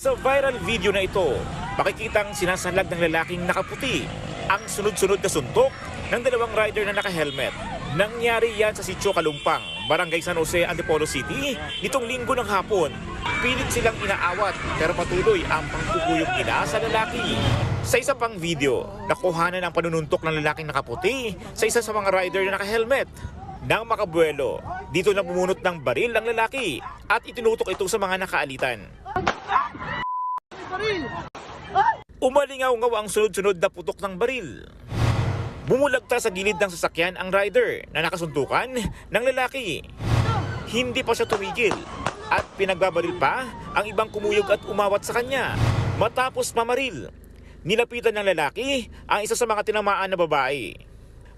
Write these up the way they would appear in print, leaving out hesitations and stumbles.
Sa viral video na ito, makikitang sinasalag ng lalaking nakaputi ang sunod-sunod na suntok ng dalawang rider na naka-helmet. Nangyari yan sa Sitio Kalumpang, Barangay San Jose, Antipolo City, nitong linggo ng hapon. Pilit silang inaawat pero patuloy ang pangkukuyog nila sa lalaki. Sa isa pang video, nakuhanan ang panununtok ng lalaking nakaputi sa isa sa mga rider na naka-helmet. Nang makabuelo, dito na bumunot ng baril ang lalaki at itinutok ito sa mga nakaalitan. Umalingaw-ngaw ang sunod-sunod na putok ng baril. Bumulagta sa gilid ng sasakyan ang rider na nakasuntukan ng lalaki. Hindi pa siya tumigil at pinagbabaril pa ang ibang kumuyog at umawat sa kanya. Matapos mamaril, nilapitan ng lalaki ang isa sa mga tinamaan na babae.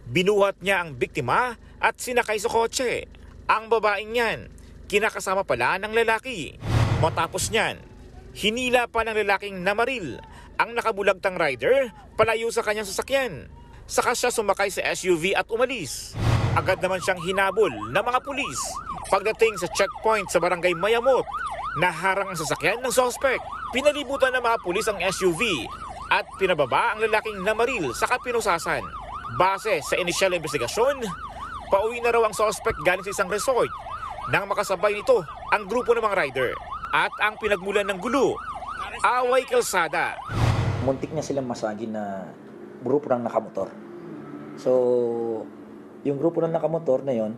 Binuhat niya ang biktima at sinakay sa kotse. Ang babaeng yan, kinakasama pala ng lalaki. Matapos niyan, hinila pa ng lalaking namaril ang nakabulagtang rider palayo sa kanyang sasakyan. Saka siya sumakay sa SUV at umalis. Agad naman siyang hinabol ng mga pulis. Pagdating sa checkpoint sa Barangay Mayamot, naharang ang sasakyan ng suspect. Pinalibutan ng mga pulis ang SUV at pinababa ang lalaking namaril saka pinusasan. Base sa inisyal na investigasyon, pauwi na raw ang suspect galing sa isang resort nang makasabay nito ang grupo ng mga rider. At ang pinagmulan ng gulo, away kalsada. Muntik niya silang masagin na grupo ng nakamotor. So, yung grupo ng nakamotor na yon,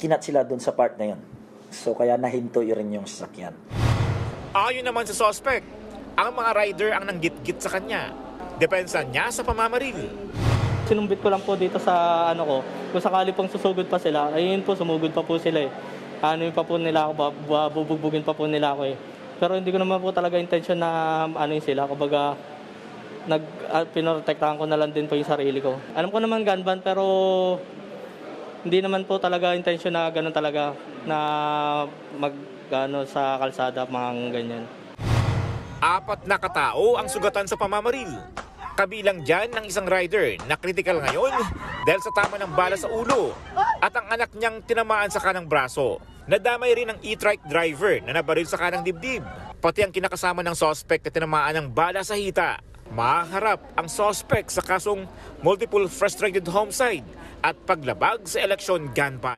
kinat sila dun sa part na yon. So, kaya nahinto rin yung sasakyan. Ayon naman sa suspect, ang mga rider ang nanggit-git sa kanya. Depensa niya sa pamamaril. Sinumbit ko lang po dito sa ko, kung sakali pong susugod pa sila, ayun po, sumugod pa po sila eh. Anuin pa po nila ako, bubugbugin pa po nila ako eh. Pero hindi ko naman po talaga intention na sila, kumbaga pinoprotektahan ko na lang din po yung sarili ko. Alam ko naman gun ban, pero hindi naman po talaga intention na gano'n talaga na sa kalsada, mga ganyan. 4 na katao ang sugatan sa pamamaril. Kabilang dyan ng isang rider na critical ngayon dahil sa tama ng bala sa ulo at ang anak niyang tinamaan sa kanang braso. Nadamay rin ang e-trike driver na nabaril sa kanang dibdib. Pati ang kinakasama ng suspect na tinamaan ng bala sa hita. Maharap ang suspect sa kasong multiple frustrated homicide at paglabag sa eleksyon gun ban.